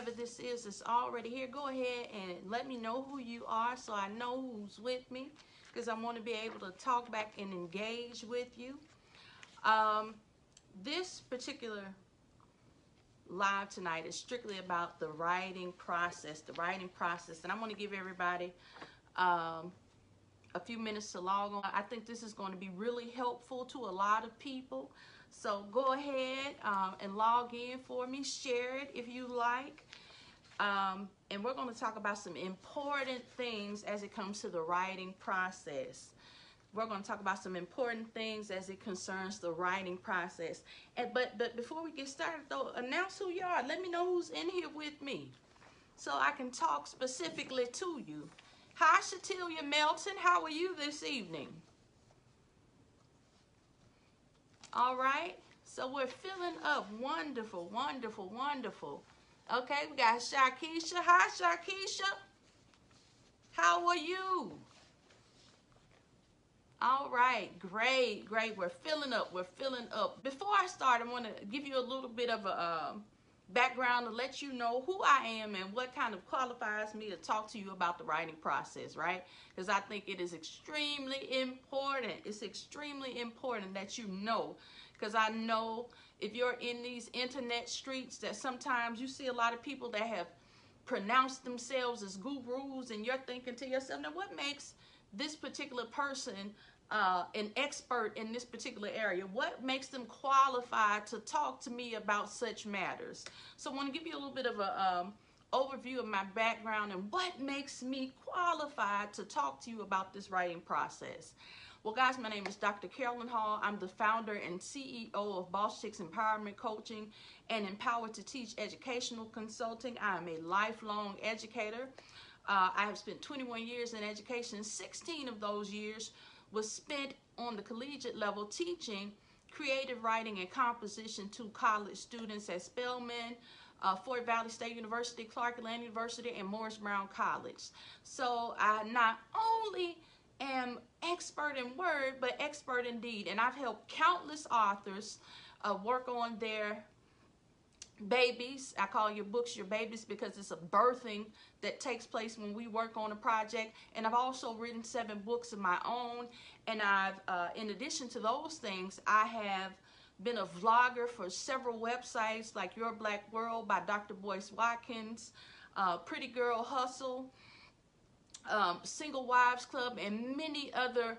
whoever this is that's already here, go ahead and let me know who you are so I know who's with me, because I want to be able to talk back and engage with you. This particular live tonight is strictly about the writing process, and I'm going to give everybody a few minutes to log on. I think this is going to be really helpful to a lot of people. So go ahead and log in for me. Share it if you like. And we're going to talk about some important things as it comes to the writing process. We're going to talk about some important things as it concerns the writing process. But before we get started, though, announce who you are. Let me know who's in here with me so I can talk specifically to you. Hi, Shatilia Melton. How are you this evening? All right. So we're filling up. Wonderful, wonderful, wonderful. Okay, we got Shakisha. Hi, Shakisha. How are you? All right, great, great. We're filling up. We're filling up. Before I start, I want to give you a little bit of a background to let you know who I am and what kind of qualifies me to talk to you about the writing process, right? Because I think it is extremely important. It's extremely important that you know, because I know if you're in these internet streets that sometimes you see a lot of people that have pronounced themselves as gurus, and you're thinking to yourself, now what makes this particular person an expert in this particular area? What makes them qualified to talk to me about such matters? So I want to give you a little bit of a overview of my background and what makes me qualified to talk to you about this writing process. Well, guys, my name is Dr. Carolyn Hall. I'm the founder and CEO of Boss Chicks Empowerment Coaching and Empowered to Teach Educational Consulting. I am a lifelong educator. I have spent 21 years in education. 16 of those years was spent on the collegiate level teaching creative writing and composition to college students at Spelman, Fort Valley State University, Clark Atlanta University, and Morris Brown College. So I not only am expert in word, but expert in deed. And I've helped countless authors work on their babies. I call your books your babies because it's a birthing that takes place when we work on a project. And I've also written 7 books of my own. And I've, in addition to those things, I have been a vlogger for several websites like Your Black World by Dr. Boyce Watkins, Pretty Girl Hustle, Single Wives Club, and many other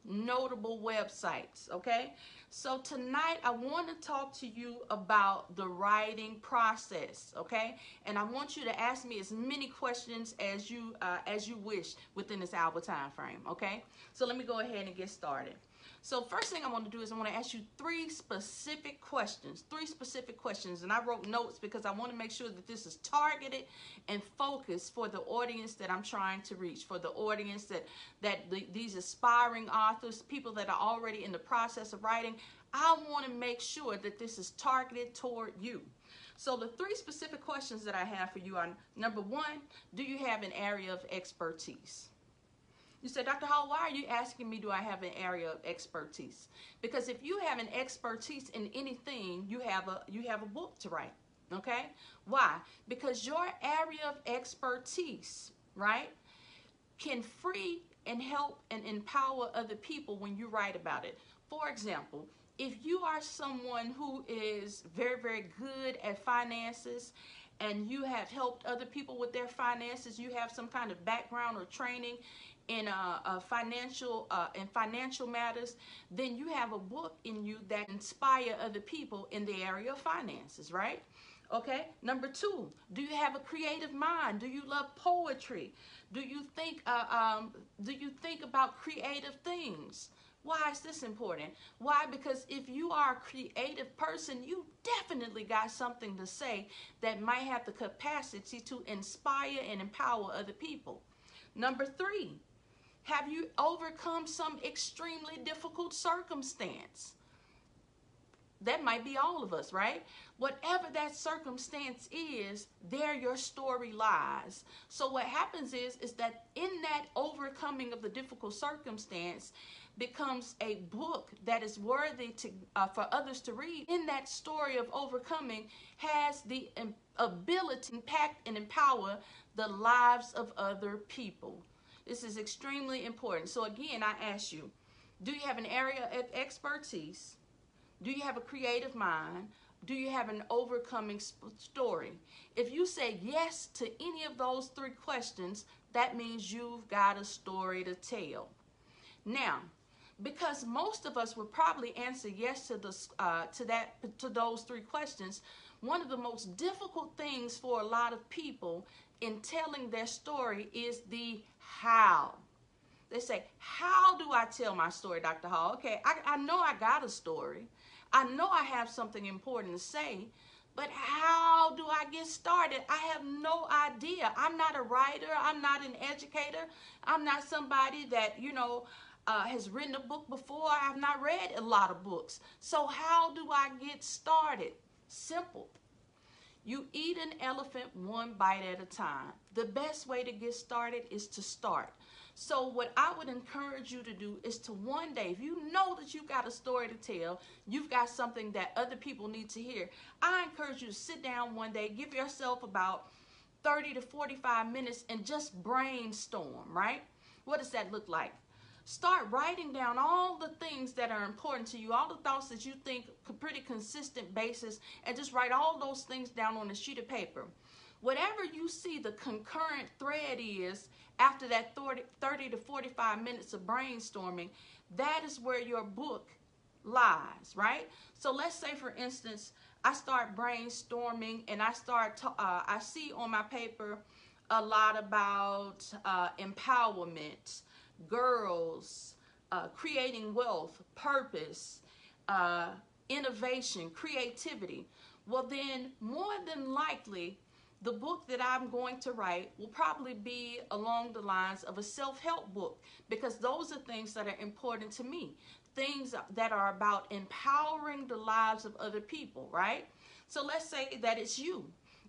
notable websites. Okay, so tonight I want to talk to you about the writing process. Okay, and I want you to ask me as many questions as you wish within this hour time frame. Okay, so let me go ahead and get started. So first thing I want to do is I want to ask you 3 specific questions. 3 specific questions. And I wrote notes because I want to make sure that this is targeted and focused for the audience that I'm trying to reach, for the audience these aspiring authors, people that are already in the process of writing. I want to make sure that this is targeted toward you. So the 3 specific questions that I have for you are, number 1, do you have an area of expertise? You say, Dr. Hall, why are you asking me, do I have an area of expertise? Because if you have an expertise in anything, you have a book to write, okay? Why? Because your area of expertise, right, can free and help and empower other people when you write about it. For example, if you are someone who is very, very good at finances and you have helped other people with their finances, you have some kind of background or training in financial matters, then you have a book in you that inspire other people in the area of finances, right? Okay. Number 2, do you have a creative mind? Do you love poetry? Do you think about creative things? Why is this important? Why? Because if you are a creative person, you definitely got something to say that might have the capacity to inspire and empower other people. Number 3, have you overcome some extremely difficult circumstance? That might be all of us, right? Whatever that circumstance is, there your story lies. So what happens is that in that overcoming of the difficult circumstance, becomes a book that is worthy to for others to read, in that story of overcoming has the ability to impact and empower the lives of other people. This is extremely important. So again, I ask you, do you have an area of expertise? Do you have a creative mind? Do you have an overcoming story? If you say yes to any of those three questions, that means you've got a story to tell. Now, because most of us would probably answer yes to those three questions, one of the most difficult things for a lot of people in telling their story is the how. They say, how do I tell my story, Dr. Hall? Okay, I know I got a story. I know I have something important to say, but how do I get started? I have no idea. I'm not a writer. I'm not an educator. I'm not somebody that, has written a book before. I have not read a lot of books. So how do I get started? Simple. You eat an elephant one bite at a time. The best way to get started is to start. So what I would encourage you to do is to one day, if you know that you've got a story to tell, you've got something that other people need to hear, I encourage you to sit down one day, give yourself about 30 to 45 minutes and just brainstorm, right? What does that look like? Start writing down all the things that are important to you, all the thoughts that you think pretty consistent basis, and just write all those things down on a sheet of paper. Whatever you see the concurrent thread is after that 30 to 45 minutes of brainstorming, that is where your book lies, right? So let's say, for instance, I start brainstorming and I see on my paper a lot about empowerment, girls, creating wealth, purpose, innovation, creativity. Well, then more than likely, the book that I'm going to write will probably be along the lines of a self-help book, because those are things that are important to me, things that are about empowering the lives of other people, right? So let's say that it's you,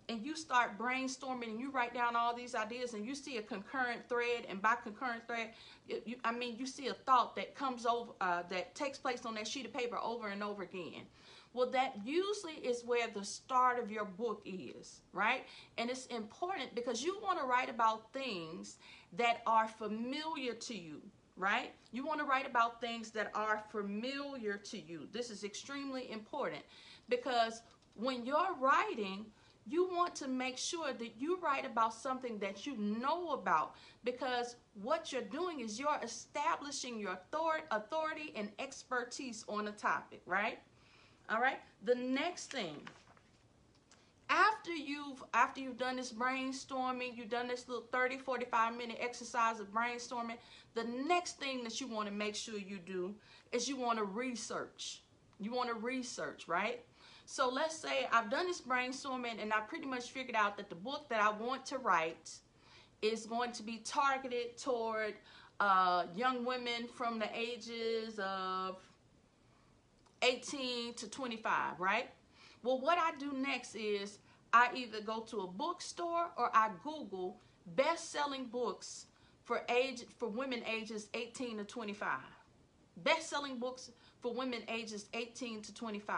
and you start brainstorming and you write down all these ideas and you see a concurrent thread, and by concurrent thread, you see a thought that comes over, that takes place on that sheet of paper over and over again. Well, that usually is where the start of your book is, right? And it's important because you want to write about things that are familiar to you, right? You want to write about things that are familiar to you. This is extremely important because when you're writing, you want to make sure that you write about something that you know about, because what you're doing is you're establishing your authority and expertise on a topic, right? All right. The next thing, after you've done this brainstorming, you've done this little 30-45 minute exercise of brainstorming, the next thing that you want to make sure you do is you want to research. You want to research, right? So let's say I've done this brainstorming and I pretty much figured out that the book that I want to write is going to be targeted toward young women from the ages of 18 to 25, right? Well, what I do next is I either go to a bookstore or I Google best-selling books for women ages 18 to 25. Best-selling books for women ages 18 to 25.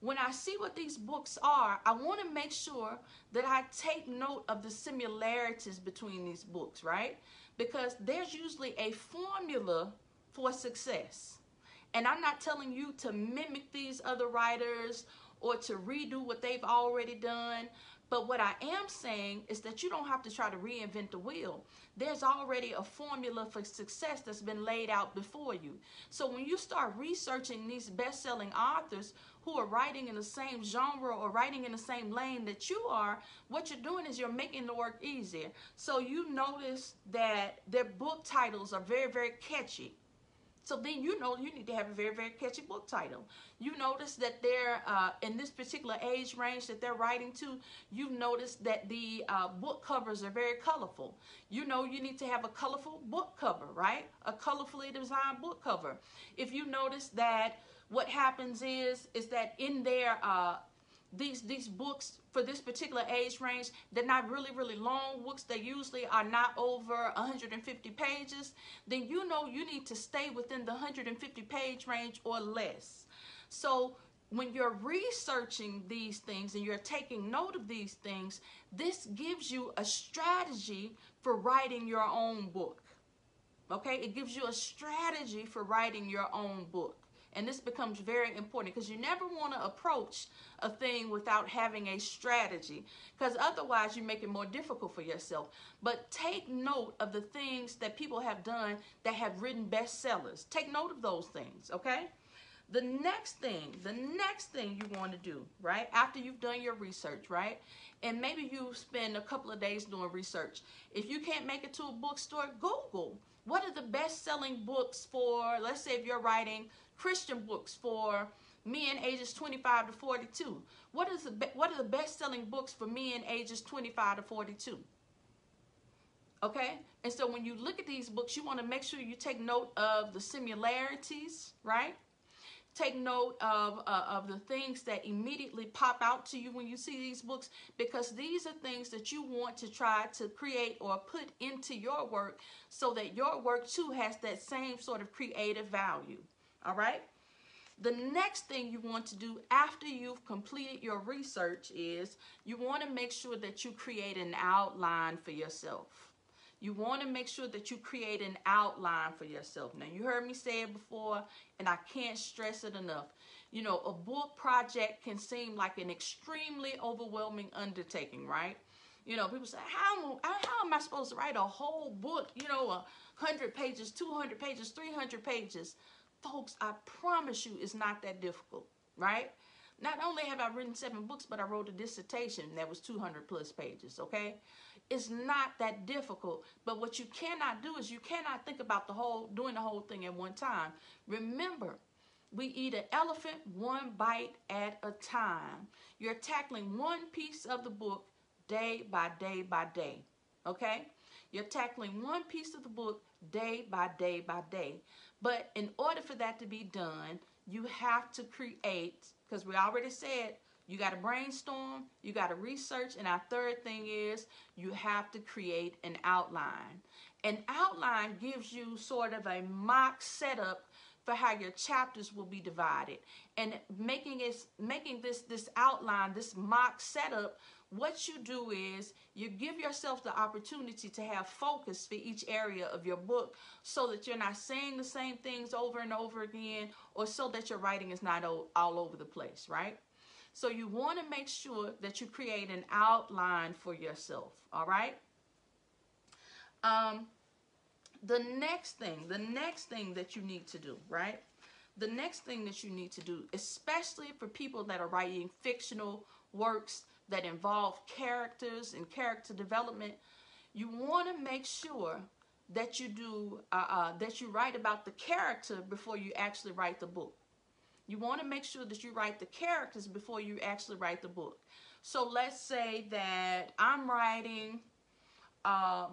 When I see what these books are, I want to make sure that I take note of the similarities between these books, right? Because there's usually a formula for success. And I'm not telling you to mimic these other writers or to redo what they've already done. But what I am saying is that you don't have to try to reinvent the wheel. There's already a formula for success that's been laid out before you. So when you start researching these best-selling authors who are writing in the same genre or writing in the same lane that you are, what you're doing is you're making the work easier. So you notice that their book titles are very, very catchy. So then you know you need to have a very, very catchy book title. You notice that they're in this particular age range that they're writing to, you notice that the book covers are very colorful. You know you need to have a colorful book cover, right? A colorfully designed book cover. If you notice that what happens is that in their these books for this particular age range, they're not really long books. They usually are not over 150 pages. Then you know you need to stay within the 150 page range or less. So when you're researching these things and you're taking note of these things, this gives you a strategy for writing your own book. Okay, it gives you a strategy for writing your own book. And this becomes very important because you never want to approach a thing without having a strategy, because otherwise you make it more difficult for yourself. But take note of the things that people have done that have written bestsellers. Take note of those things, okay? The next thing you want to do, right, after you've done your research, right, and maybe you spend a couple of days doing research. If you can't make it to a bookstore, Google. What are the best-selling books for, let's say if you're writing Christian books for men ages 25 to 42. What are the best-selling books for men ages 25 to 42? Okay? And so when you look at these books, you want to make sure you take note of the similarities, right? Take note of the things that immediately pop out to you when you see these books, because these are things that you want to try to create or put into your work so that your work too has that same sort of creative value. All right? The next thing you want to do after you've completed your research is you want to make sure that you create an outline for yourself. You want to make sure that you create an outline for yourself. Now, you heard me say it before, and I can't stress it enough. You know, a book project can seem like an extremely overwhelming undertaking, right? You know, people say, how am I supposed to write a whole book, you know, 100 pages, 200 pages, 300 pages? Folks, I promise you it's not that difficult, right? Not only have I written 7 books, but I wrote a dissertation that was 200 plus pages, okay? It's not that difficult, but what you cannot do is you cannot think about doing the whole thing at one time. Remember, we eat an elephant one bite at a time. You're tackling one piece of the book day by day by day, okay? You're tackling one piece of the book day by day by day. But in order for that to be done, you have to create, because we already said, you got to brainstorm, you got to research, and our third thing is you have to create an outline. An outline gives you sort of a mock setup for how your chapters will be divided. And making this outline, this mock setup, what you do is you give yourself the opportunity to have focus for each area of your book so that you're not saying the same things over and over again, or so that your writing is not all over the place, right? So you want to make sure that you create an outline for yourself, all right? The next thing that you need to do, right? The next thing that you need to do, especially for people that are writing fictional works that involve characters and character development, you want to make sure that you do that you write about the character before you actually write the book. You want to make sure that you write the characters before you actually write the book. So let's say that I'm writing a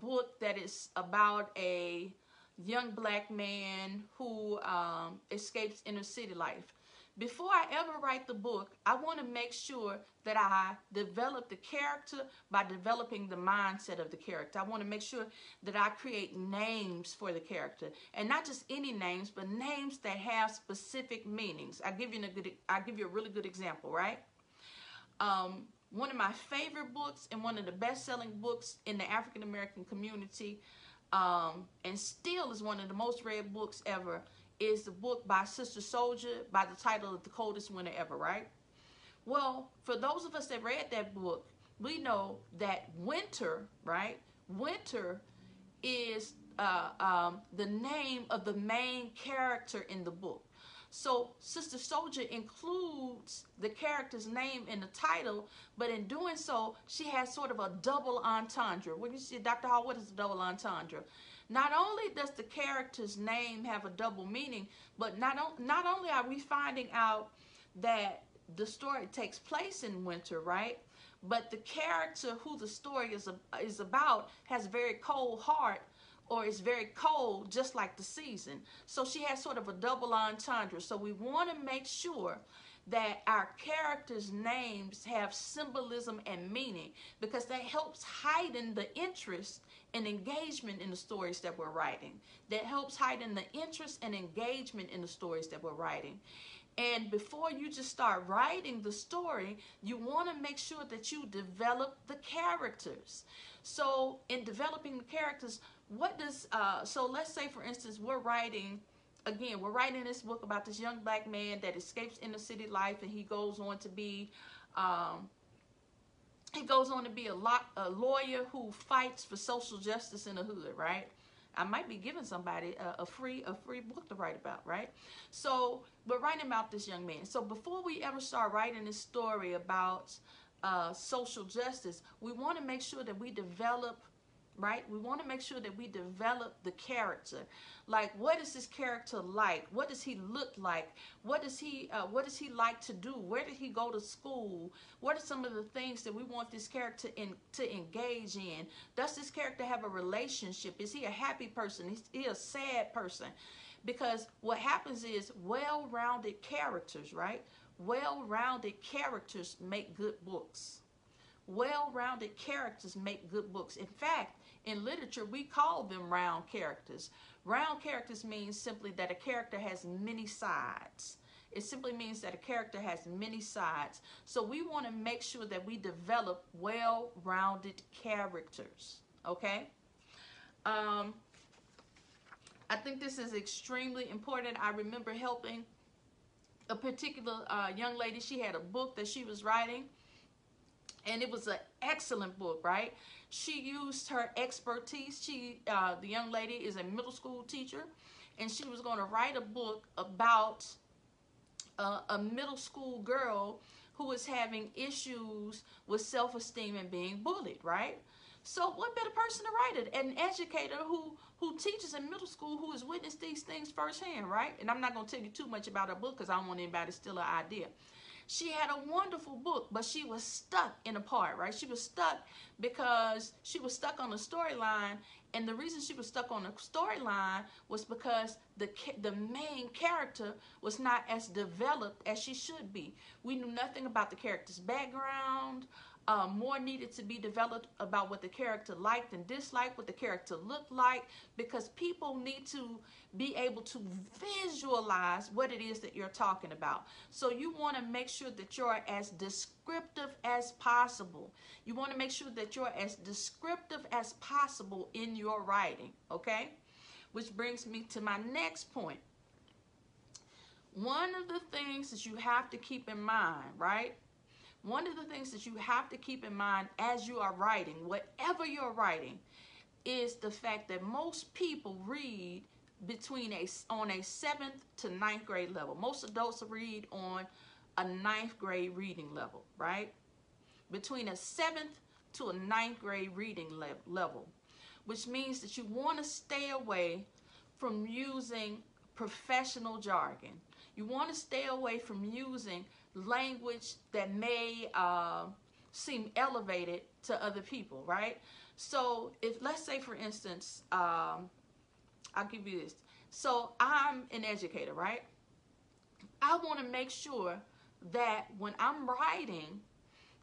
book that is about a young black man who escapes inner city life. Before I ever write the book, I want to make sure that I develop the character by developing the mindset of the character. I want to make sure that I create names for the character, and not just any names, but names that have specific meanings. I'll give you a really good example, right? One of my favorite books and one of the best-selling books in the African American community, and still is one of the most read books ever, is the book by Sister Soldier by the title of The Coldest Winter Ever, right? Well, for those of us that read that book, we know that winter, right? Winter is the name of the main character in the book. So Sister Soldier includes the character's name in the title, but in doing so, she has sort of a double entendre. When you see, Dr. Hall, what is a double entendre? Not only does the character's name have a double meaning, but not only are we finding out that the story takes place in winter, right? But the character who the story is about has a very cold heart, or it's very cold, just like the season. So she has sort of a double entendre. So we want to make sure that our characters' names have symbolism and meaning, because that helps heighten the interest and engagement in the stories that we're writing. That helps heighten the interest and engagement in the stories that we're writing. And before you just start writing the story, you want to make sure that you develop the characters. So in developing the characters, so let's say, for instance, we're writing this book about this young black man that escapes inner city life, and he goes on to be a lawyer who fights for social justice in the hood, right? I might be giving somebody a free book to write about, right? So we're writing about this young man. So before we ever start writing this story about social justice, we want to make sure that we develop, right? We want to make sure that we develop the character. Like, what is this character like? What does he look like? What does he like to do? Where did he go to school? What are some of the things that we want this character to engage in? Does this character have a relationship? Is he a happy person? Is he a sad person? Because what happens is well-rounded characters, right? Well-rounded characters make good books. Well-rounded characters make good books. In fact, in literature, we call them round characters. Round characters means simply that a character has many sides. It simply means that a character has many sides. So we want to make sure that we develop well-rounded characters, okay? I think this is extremely important. I remember helping a particular young lady. She had a book that she was writing, and it was an excellent book, right? She used her expertise. The young lady is a middle school teacher, and she was going to write a book about a middle school girl who was having issues with self-esteem and being bullied, right? So what better person to write it? An educator who teaches in middle school, who has witnessed these things firsthand, right? And I'm not going to tell you too much about her book because I don't want anybody to steal her idea. She had a wonderful book, but she was stuck in a part, right? She was stuck because she was stuck on the storyline, and the reason she was stuck on the storyline was because the main character was not as developed as she should be. We knew nothing about the character's background. More needed to be developed about what the character liked and disliked, what the character looked like, because people need to be able to visualize what it is that you're talking about. So you want to make sure that you're as descriptive as possible. You want to make sure that you're as descriptive as possible in your writing, okay? Which brings me to my next point. One of the things that you have to keep in mind, right? One of the things that you have to keep in mind as you are writing, whatever you're writing, is the fact that most people read on a 7th to 9th grade level. Most adults read on a 9th grade reading level, right? Between a 7th to a 9th grade reading level, which means that you want to stay away from using professional jargon. You want to stay away from using language that may seem elevated to other people, right? So let's say, for instance, I'll give you this. So I'm an educator, right? I want to make sure that when I'm writing,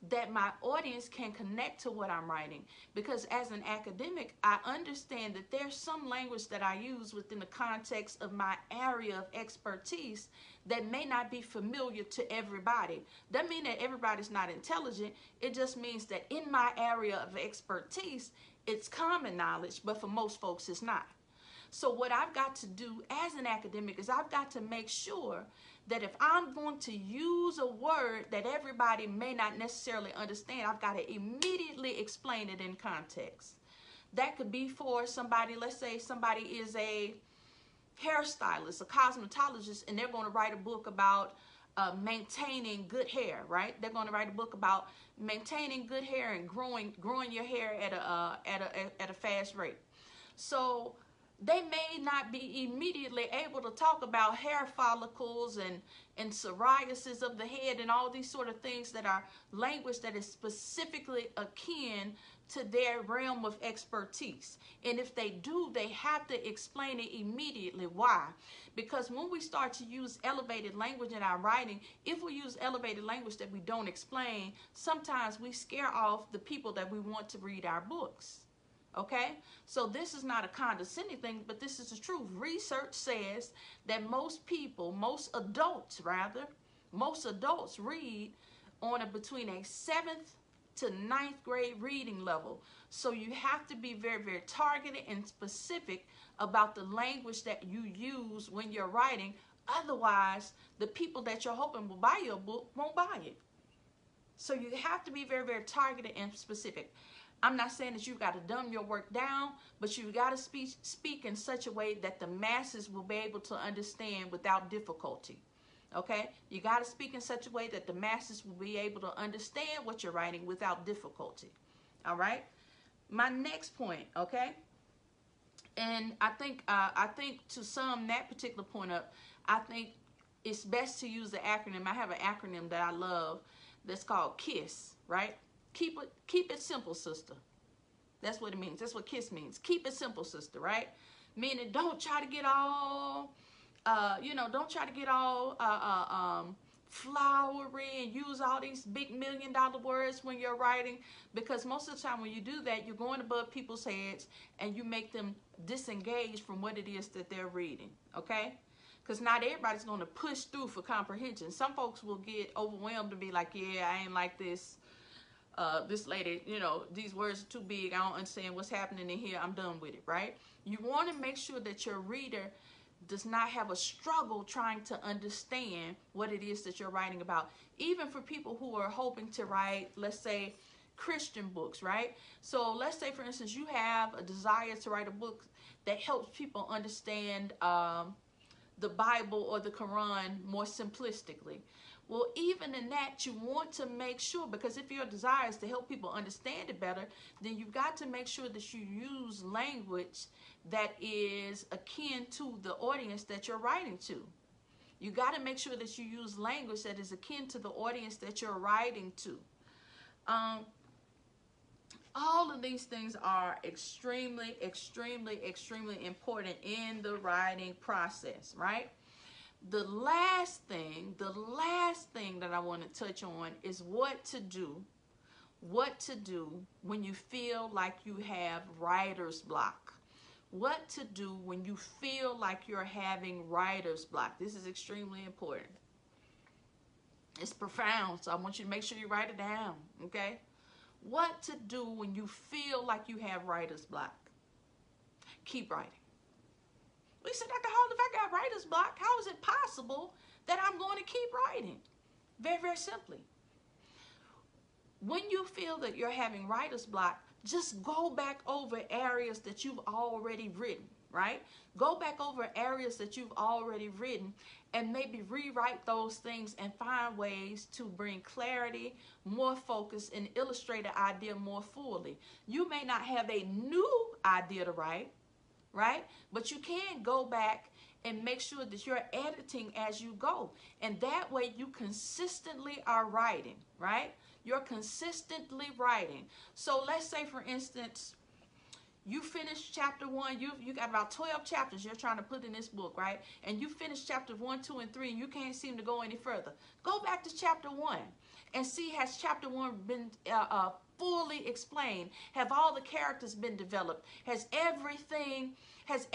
that my audience can connect to what I'm writing. Because as an academic, I understand that there's some language that I use within the context of my area of expertise that may not be familiar to everybody. Doesn't mean that everybody's not intelligent. It just means that in my area of expertise, it's common knowledge, but for most folks, it's not. So what I've got to do as an academic is I've got to make sure that if I'm going to use a word that everybody may not necessarily understand, I've got to immediately explain it in context. That could be for somebody, let's say somebody is a hairstylist, a cosmetologist, and they're going to write a book about maintaining good hair, right? They're going to write a book about maintaining good hair and growing your hair at a fast rate. So they may not be immediately able to talk about hair follicles and psoriasis of the head and all these sort of things that are language that is specifically akin to their realm of expertise. And if they do, they have to explain it immediately. Why? Because when we start to use elevated language in our writing, if we use elevated language that we don't explain, sometimes we scare off the people that we want to read our books. Okay, so this is not a condescending thing, but this is the truth. Research says that most people, most adults read on between a 7th to 9th grade reading level. So you have to be very, very targeted and specific about the language that you use when you're writing. Otherwise, the people that you're hoping will buy your book won't buy it. So you have to be very, very targeted and specific. I'm not saying that you've got to dumb your work down, but you've got to speak in such a way that the masses will be able to understand without difficulty. Okay? You got to speak in such a way that the masses will be able to understand what you're writing without difficulty. All right? My next point, okay? And I think to sum that particular point up, I think it's best to use the acronym. I have an acronym that I love that's called KISS, right? Keep it simple, sister. That's what it means. That's what KISS means. Keep it simple, sister, right? Meaning don't try to get all, don't try to get all flowery and use all these big $1 million words when you're writing, because most of the time when you do that, you're going above people's heads and you make them disengage from what it is that they're reading, okay? Because not everybody's going to push through for comprehension. Some folks will get overwhelmed and be like, yeah, I ain't like this. This lady, these words are too big. I don't understand what's happening in here. I'm done with it, right? You want to make sure that your reader does not have a struggle trying to understand what it is that you're writing about. Even for people who are hoping to write, let's say, Christian books, right? So let's say, for instance, you have a desire to write a book that helps people understand the Bible or the Quran more simplistically. Well, even in that, you want to make sure, because if your desire is to help people understand it better, then you've got to make sure that you use language that is akin to the audience that you're writing to. You got to make sure that you use language that is akin to the audience that you're writing to. All of these things are extremely, extremely, extremely important in the writing process, right? The last thing that I want to touch on is what to do when you feel like you have writer's block. What to do when you feel like you're having writer's block. This is extremely important. It's profound, so I want you to make sure you write it down, okay? What to do when you feel like you have writer's block. Keep writing. We said, Dr. Hall, if I got writer's block, how is it possible that I'm going to keep writing? Very, very simply. When you feel that you're having writer's block, just go back over areas that you've already written, right? Go back over areas that you've already written and maybe rewrite those things and find ways to bring clarity, more focus, and illustrate an idea more fully. You may not have a new idea to write, right? But you can go back and make sure that you're editing as you go. And that way you consistently are writing, right? You're consistently writing. So let's say, for instance, you finished chapter 1. You got about 12 chapters you're trying to put in this book, right? And you finished chapters 1, 2, and 3, and you can't seem to go any further. Go back to chapter 1 and see, has chapter 1 been fully explained? Have all the characters been developed? Has everything, have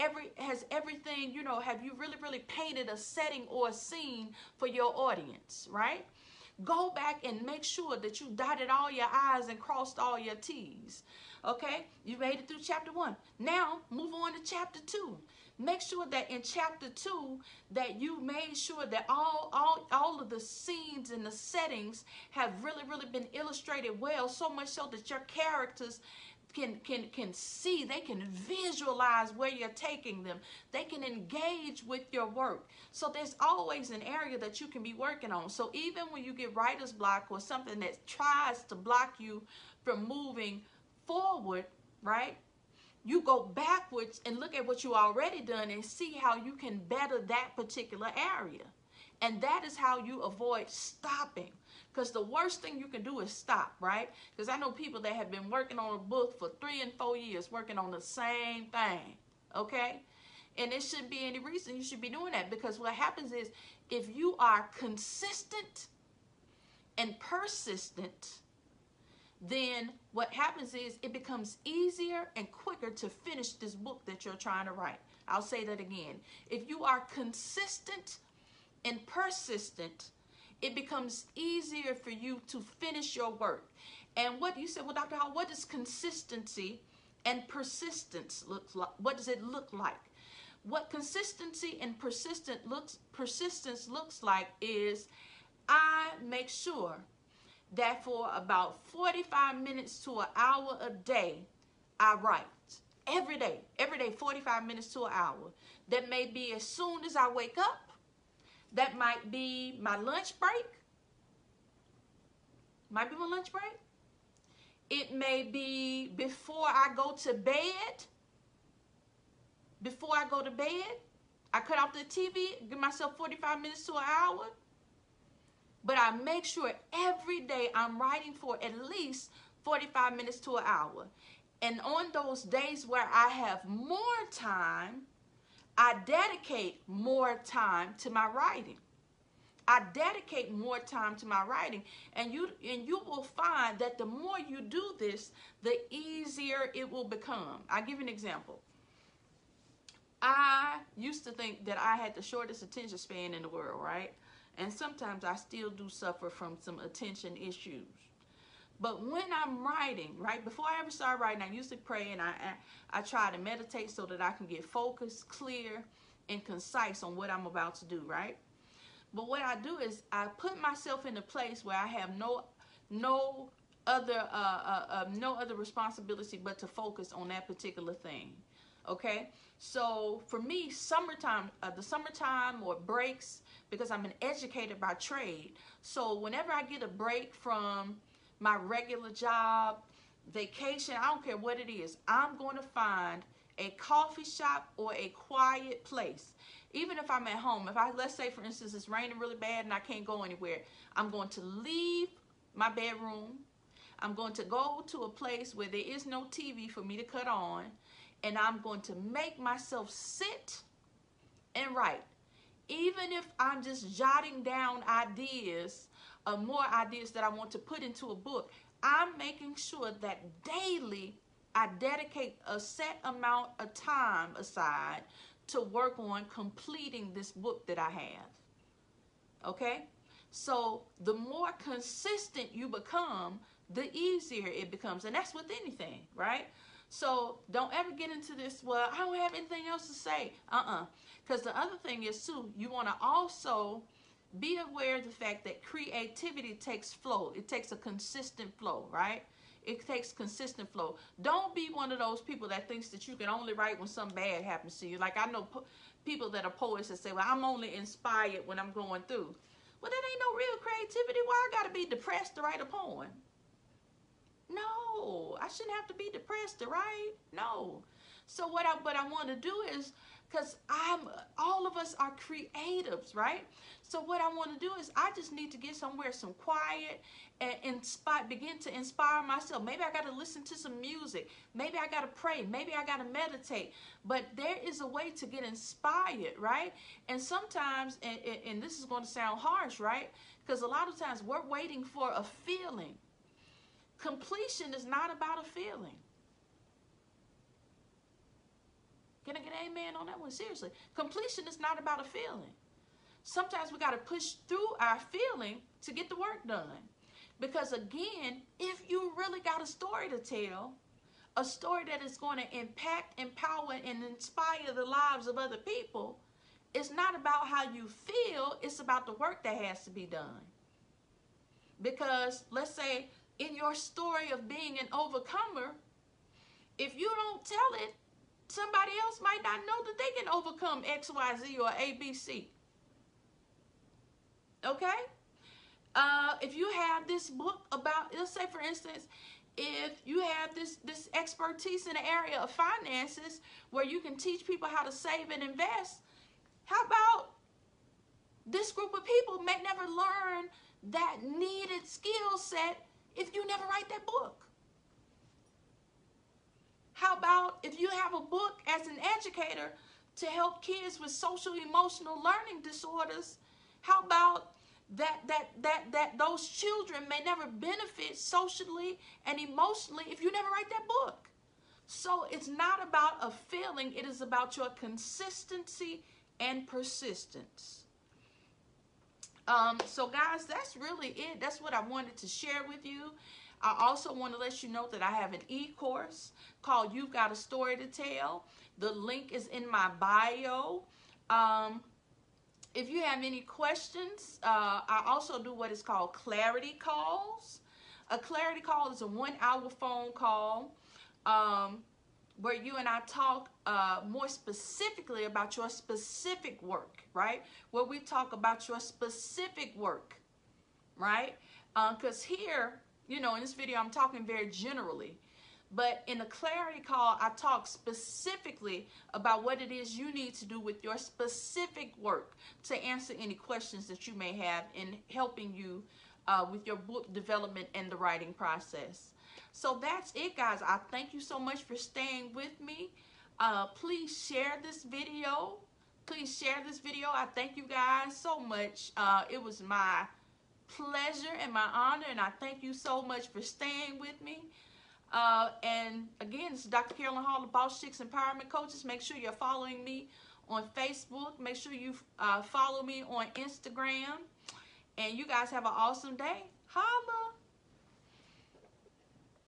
you really painted a setting or a scene for your audience, right? Go back and make sure that you dotted all your I's and crossed all your T's. Okay? You made it through chapter 1. Now, move on to chapter 2. Make sure that in chapter 2 that you made sure that all of the scenes and the settings have really been illustrated well, so much so that your characters can see, they can visualize where you're taking them. They can engage with your work. So there's always an area that you can be working on. So even when you get writer's block or something that tries to block you from moving forward, right? you go backwards and look at what you already done and see how you can better that particular area. And that is how you avoid stopping. Because the worst thing you can do is stop, right? Because I know people that have been working on a book for 3 and 4 years, working on the same thing, okay? And it shouldn't be any reason you should be doing that, because what happens is if you are consistent and persistent, then what happens is it becomes easier and quicker to finish this book that you're trying to write. I'll say that again. If you are consistent and persistent, it becomes easier for you to finish your work. And what you said, well, Dr. Hall, what does consistency and persistence look like? What does it look like? What consistency and persistence looks like is I make sure that for about 45 minutes to an hour a day, I write. Every day, 45 minutes to an hour. That may be as soon as I wake up. That might be my lunch break. It may be before I go to bed. I cut off the TV, give myself 45 minutes to an hour. But I make sure every day I'm writing for at least 45 minutes to an hour. And on those days where I have more time, I dedicate more time to my writing. And you will find that the more you do this, the easier it will become. I'll give you an example. I used to think that I had the shortest attention span in the world, right? And sometimes I still do suffer from some attention issues. But when I'm writing, right, before I ever started writing, I used to pray, and I try to meditate so that I can get focused, clear, and concise on what I'm about to do, right? But what I do is I put myself in a place where I have no other responsibility but to focus on that particular thing. Okay, so for me, the summertime or breaks, because I'm an educator by trade. So whenever I get a break from my regular job, vacation, I don't care what it is, I'm going to find a coffee shop or a quiet place. Even if I'm at home, let's say for instance it's raining really bad and I can't go anywhere, I'm going to leave my bedroom. I'm going to go to a place where there is no TV for me to cut on, and I'm going to make myself sit and write. Even if I'm just jotting down ideas, more ideas that I want to put into a book, I'm making sure that daily I dedicate a set amount of time aside to work on completing this book that I have. Okay? So the more consistent you become, the easier it becomes. And that's with anything, right? So don't ever get into this, well, I don't have anything else to say. Because the other thing is, too, you want to also be aware of the fact that creativity takes flow. It takes a consistent flow, right? It takes consistent flow. Don't be one of those people that thinks that you can only write when something bad happens to you. Like I know people that are poets that say, well, I'm only inspired when I'm going through. Well, that ain't no real creativity. Why I got to be depressed to write a poem? No, I shouldn't have to be depressed to write. No. So what I want to do is, because all of us are creatives, right? So what I want to do is I just need to get somewhere, some quiet, and begin to inspire myself. Maybe I got to listen to some music. Maybe I got to pray. Maybe I got to meditate. But there is a way to get inspired, right? And sometimes, and this is going to sound harsh, right? Because a lot of times we're waiting for a feeling. Completion is not about a feeling. Can I get an amen on that one? Seriously. Completion is not about a feeling. Sometimes we got to push through our feeling to get the work done. Because again, if you really got a story to tell, a story that is going to impact, empower, and inspire the lives of other people, it's not about how you feel, it's about the work that has to be done. Because let's say in your story of being an overcomer, if you don't tell it, somebody else might not know that they can overcome X, Y, Z, or A, B, C. Okay? If you have this book about, let's say for instance, if you have this expertise in the area of finances where you can teach people how to save and invest, how about this group of people may never learn that needed skill set if you never write that book? How about if you have a book as an educator to help kids with social emotional learning disorders? How about that those children may never benefit socially and emotionally if you never write that book? So it's not about a feeling, it is about your consistency and persistence. So guys, that's really it. That's what I wanted to share with you. I also want to let you know that I have an e-course called You've Got a Story to Tell. The link is in my bio. If you have any questions, I also do what is called clarity calls. A clarity call is a 1-hour phone call where you and I talk more specifically about your specific work, right? Where we talk about your specific work, right? Because here, you know, in this video, I'm talking very generally. But in a clarity call, I talk specifically about what it is you need to do with your specific work to answer any questions that you may have in helping you with your book development and the writing process. So that's it, guys. I thank you so much for staying with me. Please share this video. Please share this video. I thank you guys so much. It was my pleasure and my honor, and I thank you so much for staying with me. And again, this is Dr. Carolyn Hall, the Boss Chicks Empowerment Coaches. Make sure you're following me on Facebook. Make sure you follow me on Instagram. And you guys have an awesome day. Holla!